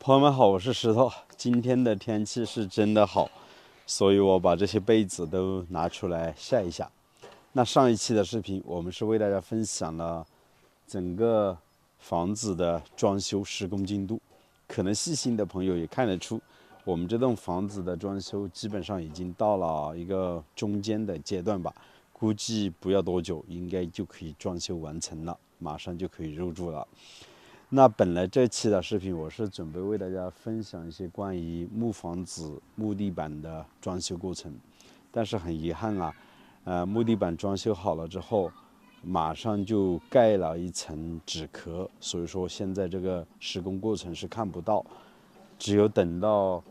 朋友们好，我是石头。今天的天气是真的好，所以我把这些被子都拿出来晒一下。那上一期的视频，我们是为大家分享了整个房子的装修施工进度。可能细心的朋友也看得出，我们这栋房子的装修基本上已经到了一个中间的阶段吧。估计不要多久，应该就可以装修完成了，马上就可以入住了。那本来这期的视频我是准备为大家分享一些关于木房子木地板的装修过程，但是很遗憾啊，木地板装修好了之后，马上就盖了一层纸壳，所以说现在这个施工过程是看不到，只有等到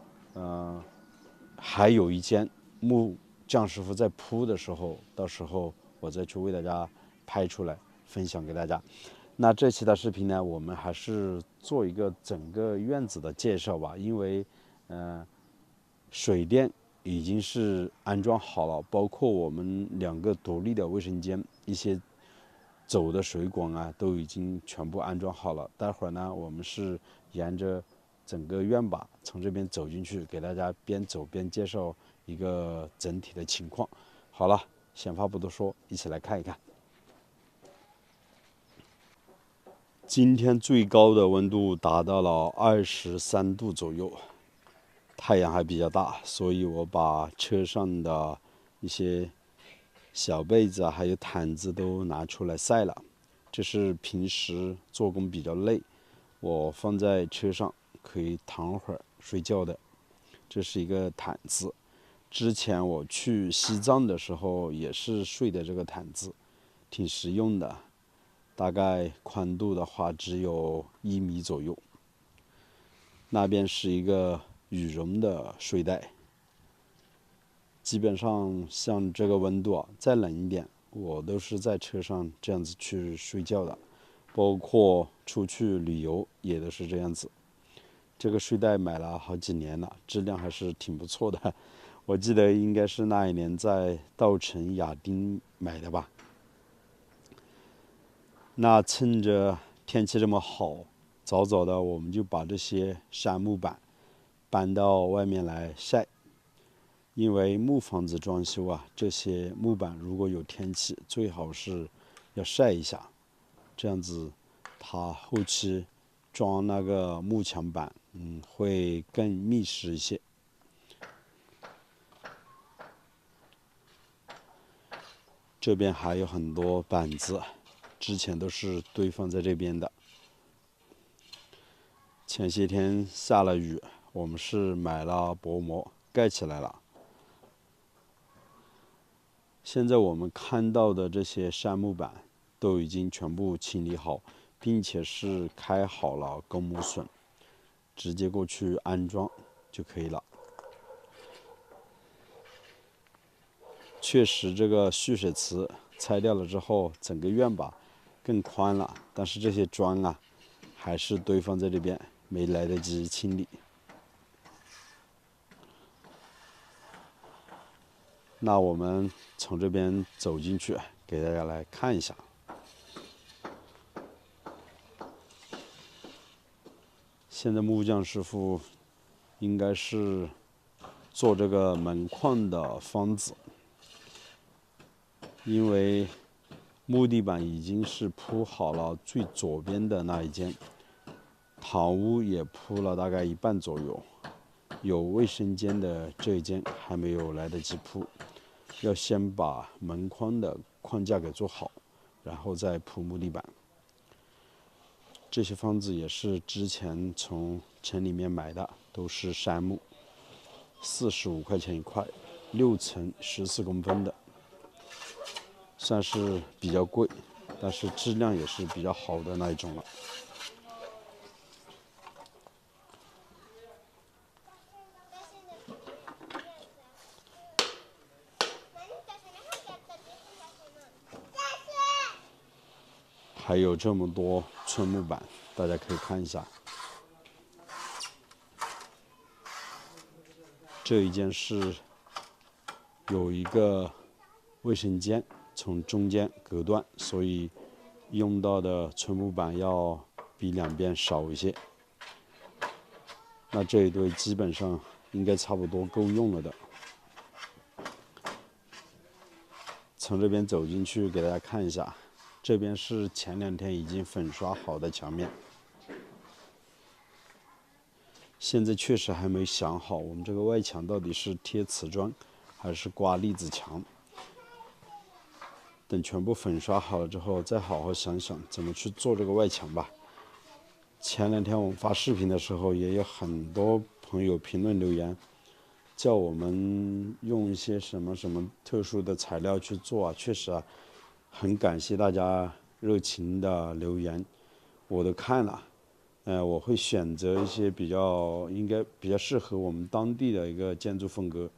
还有一间木匠师傅在铺的时候，到时候我再去为大家拍出来分享给大家。那这期的视频呢，我们还是做一个整个院子的介绍吧，因为水电已经是安装好了，包括我们2个独立的卫生间，一些走的水管啊都已经全部安装好了。待会儿呢，我们是沿着整个院吧，从这边走进去，给大家边走边介绍一个整体的情况。好了，闲话不多说，一起来看一看。今天最高的温度达到了23度左右，太阳还比较大，所以我把车上的一些小被子还有毯子都拿出来晒了。这是平时做工比较累，我放在车上可以躺会儿睡觉的。这是一个毯子，之前我去西藏的时候也是睡的这个毯子，挺实用的。大概宽度的话只有1米左右。那边是一个羽绒的睡袋，基本上像这个温度再冷一点，我都是在车上这样子去睡觉的，包括出去旅游也都是这样子。这个睡袋买了好几年了，质量还是挺不错的。我记得应该是那一年在稻城亚丁买的吧。那趁着天气这么好，早早的我们就把这些杉木板搬到外面来晒。因为木房子装修这些木板如果有天气，最好是要晒一下，这样子它后期装那个木墙板会更密实一些。这边还有很多板子，之前都是堆放在这边的。前些天下了雨，我们是买了薄膜盖起来了。现在我们看到的这些杉木板都已经全部清理好，并且是开好了公母榫，直接过去安装就可以了。确实这个蓄水池拆掉了之后，整个院吧更宽了，但是这些砖还是堆放在这边，没来得及清理。那我们从这边走进去，给大家来看一下。现在木匠师傅应该是做这个门框的方子，因为木地板已经是铺好了最左边的那一间，堂屋也铺了大概1半左右，有卫生间的这一间还没有来得及铺，要先把门框的框架给做好，然后再铺木地板。这些方子也是之前从城里面买的，都是杉木，45块钱一块，6层14公分的，算是比较贵，但是质量也是比较好的那一种了。还有这么多寸木板，大家可以看一下。这一间是有一个卫生间从中间隔断，所以用到的寸木板要比两边少一些。那这一堆基本上应该差不多够用了的。从这边走进去给大家看一下，这边是前2天已经粉刷好的墙面。现在确实还没想好，我们这个外墙到底是贴瓷砖还是刮栗子墙。等全部粉刷好了之后，再好好想想怎么去做这个外墙吧。前2天我们发视频的时候，也有很多朋友评论留言，叫我们用一些什么特殊的材料去做啊。确实啊，很感谢大家热情的留言，我都看了。我会选择一些应该比较适合我们当地的一个建筑风格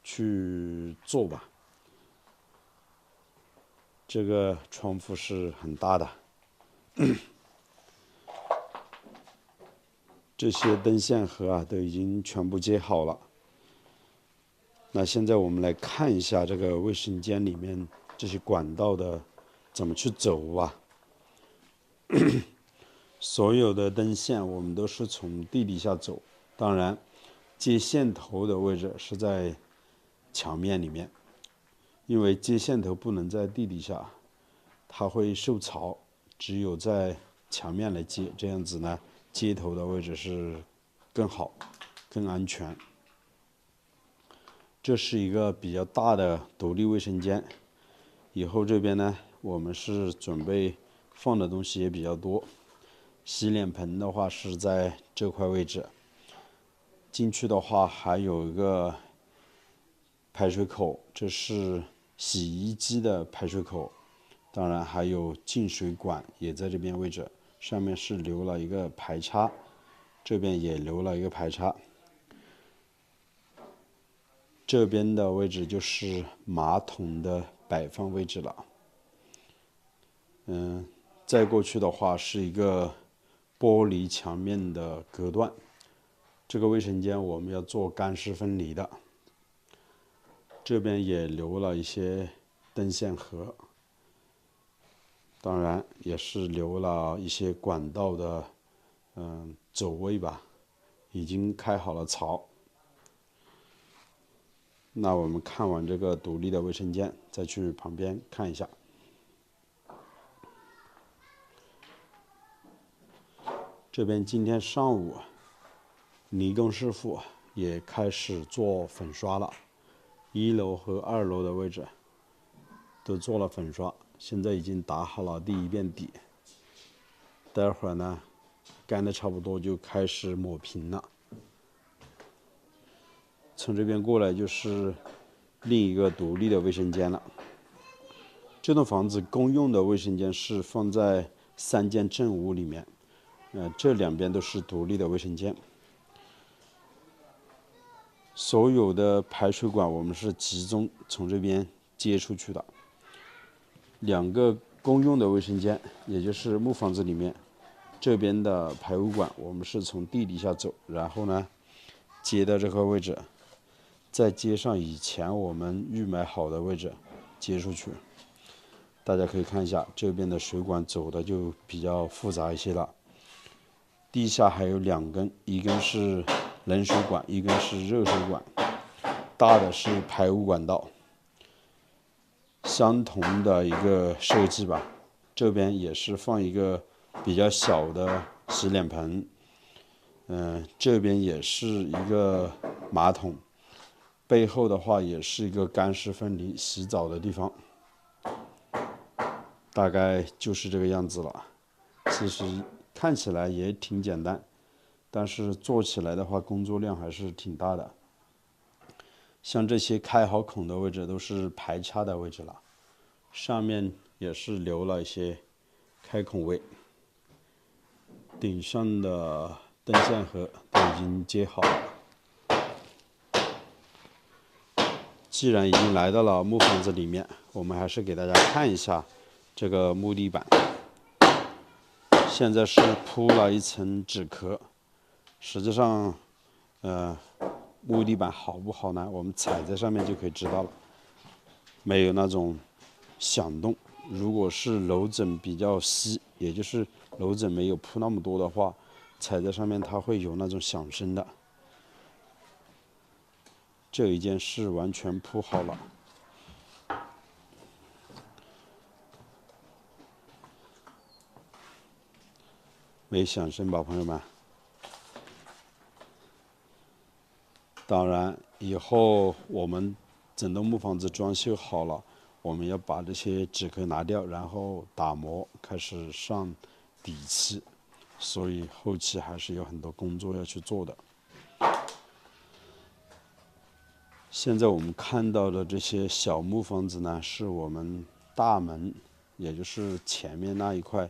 去做吧。这个窗户是很大的，这些灯线盒啊都已经全部接好了。那现在我们来看一下这个卫生间里面这些管道的怎么去走啊。所有的灯线我们都是从地底下走，当然接线头的位置是在墙面里面，因为接线头不能在地底下，它会受潮，只有在墙面来接，这样子呢接头的位置是更好更安全。这是一个比较大的独立卫生间，以后这边呢我们是准备放的东西也比较多。洗脸盆的话是在这块位置，进去的话还有一个排水口，这是洗衣机的排水口，当然还有进水管也在这边位置，上面是留了一个排插，这边也留了一个排插。这边的位置就是马桶的摆放位置了。再过去的话是一个玻璃墙面的隔断，这个卫生间我们要做干湿分离的。这边也留了一些灯线盒，当然也是留了一些管道的走位吧，已经开好了槽。那我们看完这个独立的卫生间，再去旁边看一下。这边今天上午，泥工师傅也开始做粉刷了，1楼和2楼的位置都做了粉刷，现在已经打好了第1遍底。待会儿呢，干的差不多就开始抹平了。从这边过来就是另一个独立的卫生间了。这栋房子公用的卫生间是放在3间正屋里面。这2边都是独立的卫生间，所有的排水管我们是集中从这边接出去的。2个公用的卫生间，也就是木房子里面，这边的排污管我们是从地底下走，然后呢接到这个位置，再接上以前我们预埋好的位置接出去。大家可以看一下，这边的水管走的就比较复杂一些了。地下还有2根，一根是冷水管，一根是热水管，大的是排污管道，相同的一个设计吧。这边也是放一个比较小的洗脸盆，这边也是一个马桶，背后的话也是一个干湿分离洗澡的地方，大概就是这个样子了。其实看起来也挺简单，但是做起来的话工作量还是挺大的。像这些开好孔的位置都是排插的位置了，上面也是留了一些开孔位，顶上的灯线盒都已经接好了。既然已经来到了木房子里面，我们还是给大家看一下这个木地板。现在是铺了一层纸壳，实际上，木地板好不好呢？我们踩在上面就可以知道了，没有那种响动。如果是楼枕比较稀，也就是楼枕没有铺那么多的话，踩在上面它会有那种响声的。这一件是完全铺好了。没响声吧，朋友们？当然，以后我们整栋木房子装修好了，我们要把这些纸壳拿掉，然后打磨，开始上底漆，所以后期还是有很多工作要去做的。现在我们看到的这些小木房子呢，是我们大门，也就是前面那一块，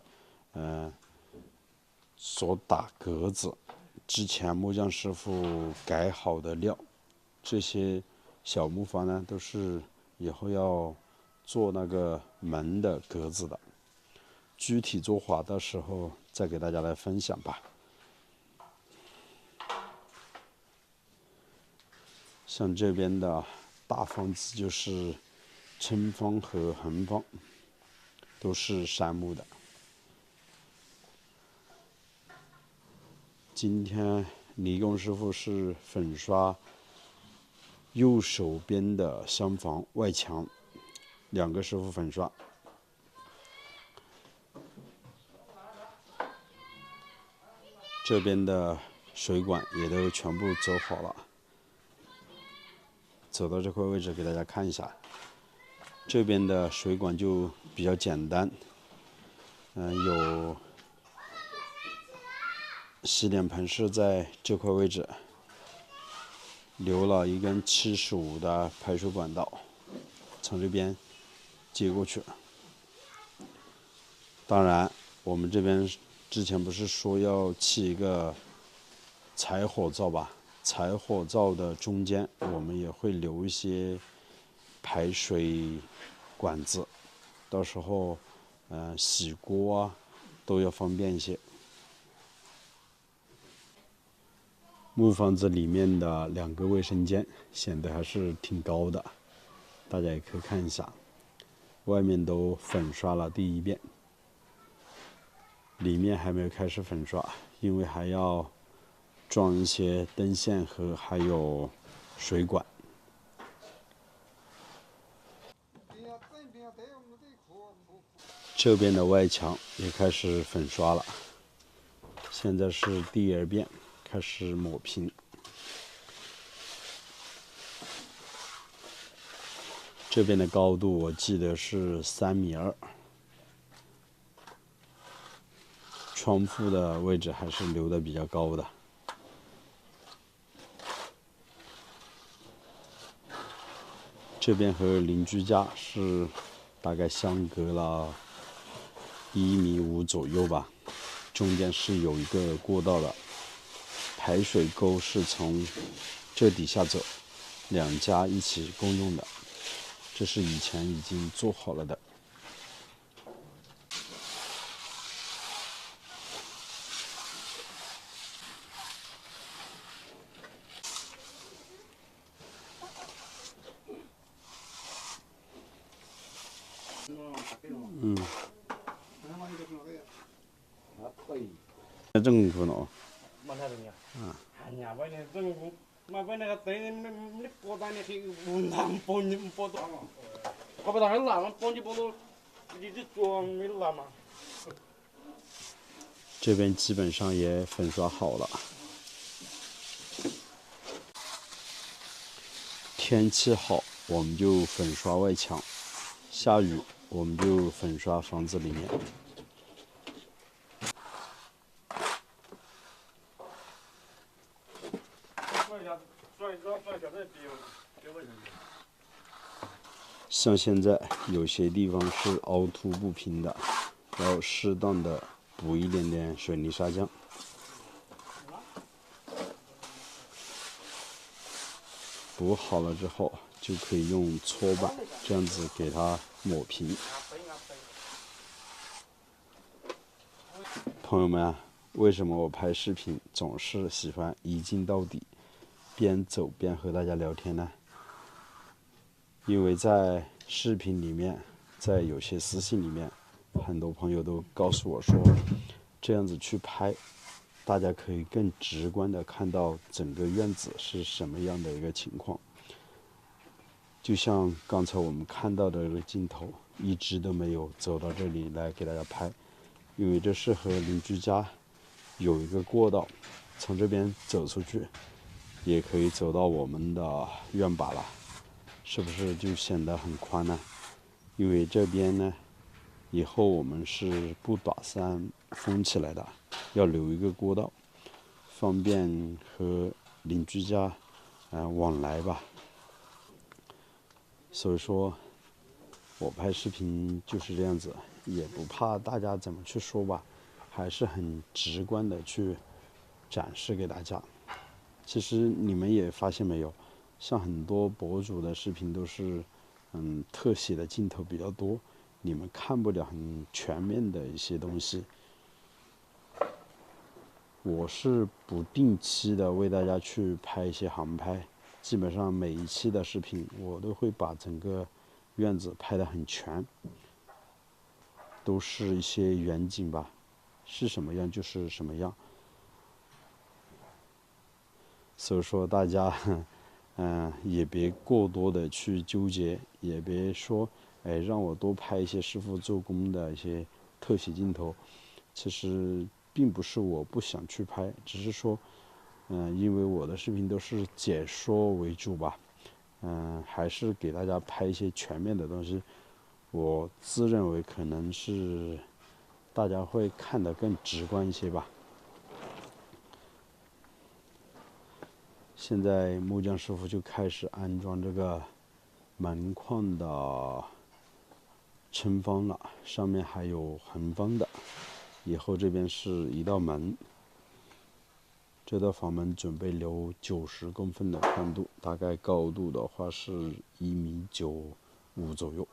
所打格子，之前木匠师傅改好的料。这些小木房呢，都是以后要做那个门的格子的。具体做法的时候再给大家来分享吧。像这边的大房子就是撑方和横方，都是杉木的。今天泥工师傅是粉刷右手边的厢房外墙，2个师傅粉刷。这边的水管也都全部走好了。走到这块位置给大家看一下，这边的水管就比较简单，有洗脸盆是在这块位置，留了一根75的排水管道，从这边接过去。当然，我们这边之前不是说要砌一个柴火灶吧？柴火灶的中间，我们也会留一些排水管子，到时候，洗锅啊，都要方便一些。木房子里面的2个卫生间显得还是挺高的，大家也可以看一下。外面都粉刷了第1遍，里面还没有开始粉刷，因为还要装一些灯线和还有水管。这边的外墙也开始粉刷了，现在是第2遍，开始抹平。这边的高度我记得是3.2米，窗户的位置还是留的比较高的。这边和邻居家是大概相隔了1.5米左右吧，中间是有一个过道的，排水沟是从这底下走，2家一起共用的，这是以前已经做好了的。政府呢？这边基本上也粉刷好了。天气好，我们就粉刷外墙；下雨，我们就粉刷房子里面。像现在有些地方是凹凸不平的，要适当的补一点点水泥砂浆。补好了之后，就可以用搓板这样子给它抹平。朋友们啊，为什么我拍视频总是喜欢一镜到底，边走边和大家聊天呢？因为在视频里面，在有些私信里面，很多朋友都告诉我说，这样子去拍，大家可以更直观的看到整个院子是什么样的一个情况。就像刚才我们看到的这个镜头，一直都没有走到这里来给大家拍，因为这是和邻居家有一个过道，从这边走出去也可以走到我们的院坝了，是不是就显得很宽呢？因为这边呢，以后我们是不打算封起来的，要留一个过道，方便和邻居家往来吧。所以说我拍视频就是这样子，也不怕大家怎么去说吧，还是很直观的去展示给大家。其实你们也发现没有，像很多博主的视频都是特写的镜头比较多，你们看不了很全面的一些东西。我是不定期的为大家去拍一些航拍，基本上每一期的视频我都会把整个院子拍得很全，都是一些远景吧，是什么样就是什么样。所以说大家也别过多的去纠结，也别说让我多拍一些师傅做工的一些特写镜头。其实并不是我不想去拍，只是说因为我的视频都是解说为主吧，还是给大家拍一些全面的东西，我自认为可能是大家会看得更直观一些吧。现在木匠师傅就开始安装这个门框的撑方了，上面还有横方的，以后这边是一道门，这道房门准备留90公分的宽度，大概高度的话是1.95米左右。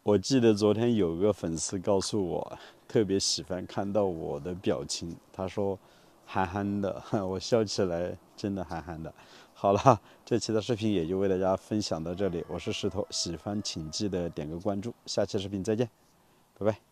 我记得昨天有个粉丝告诉我，特别喜欢看到我的表情，他说憨憨的，我笑起来真的憨憨的。好了，这期的视频也就为大家分享到这里，我是石头，喜欢请记得点个关注，下期视频再见，拜拜。